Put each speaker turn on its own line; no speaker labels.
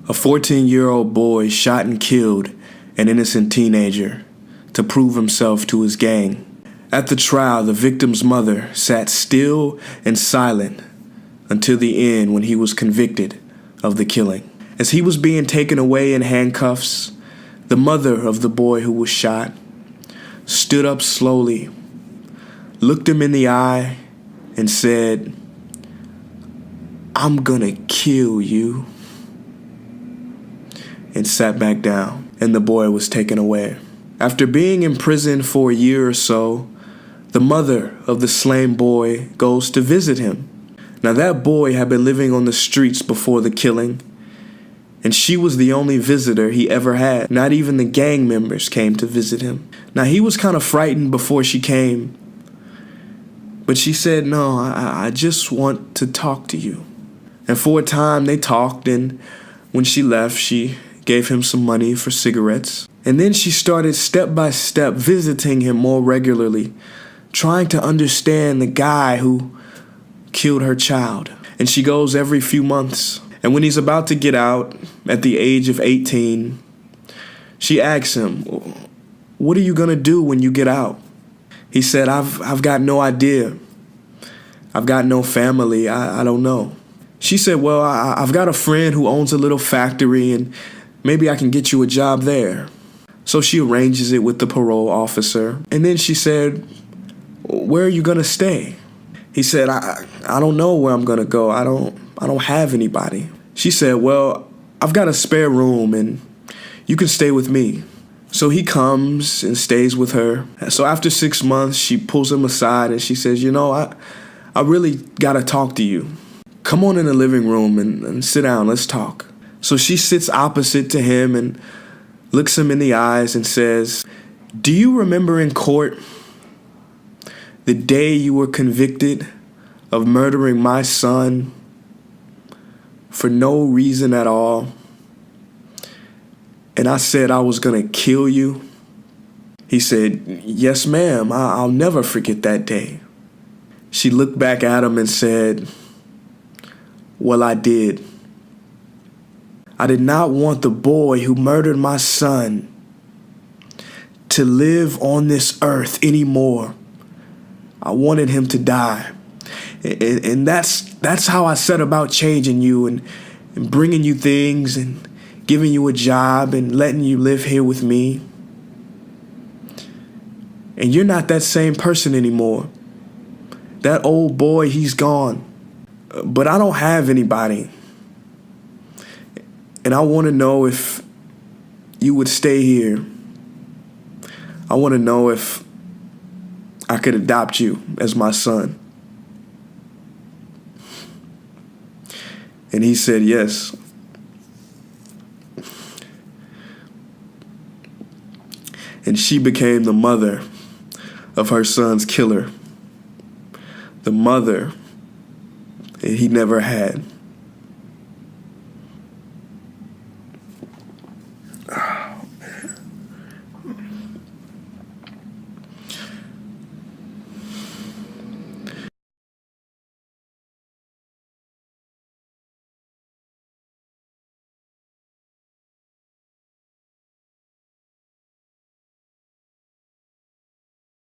A 14-year-old boy shot and killed an innocent teenager to prove himself to his gang. At the trial, the victim's mother sat still and silent until the end when he was convicted of the killing. As he was being taken away in handcuffs, the mother of the boy who was shot stood up slowly, looked him in the eye, and said, "I'm gonna kill you," and sat back down, and the boy was taken away. After being in prison for a year or so, the mother of the slain boy goes to visit him. Now that boy had been living on the streets before the killing, and she was the only visitor he ever had. Not even the gang members came to visit him. Now he was kind of frightened before she came, but she said, "No, I just want to talk to you." And for a time they talked, and when she left, she gave him some money for cigarettes. And then she started step by step visiting him more regularly, trying to understand the guy who killed her child. And she goes every few months. And when he's about to get out at the age of 18, she asks him, "What are you gonna do when you get out?" He said, I've got no idea. I've got no family. I don't know." She said, "Well, I've got a friend who owns a little factory, and maybe I can get you a job there." So she arranges it with the parole officer. And then she said, "Where are you gonna stay?" He said, I don't know where I'm gonna go. I don't have anybody." She said, "Well, I've got a spare room and you can stay with me." So he comes and stays with her. So after 6 months, she pulls him aside and she says, I really gotta talk to you. Come on in the living room and sit down, let's talk." So she sits opposite to him and looks him in the eyes and says, "Do you remember in court the day you were convicted of murdering my son for no reason at all? And I said I was gonna kill you?" He said, "Yes, ma'am, I'll never forget that day." She looked back at him and said, "Well, I did. I did not want the boy who murdered my son to live on this earth anymore. I wanted him to die. And that's how I set about changing you and bringing you things and giving you a job and letting you live here with me. And you're not that same person anymore. That old boy, he's gone. But I don't have anybody. And I want to know if you would stay here. I want to know if I could adopt you as my son." And he said yes. And she became the mother of her son's killer. The mother he never had.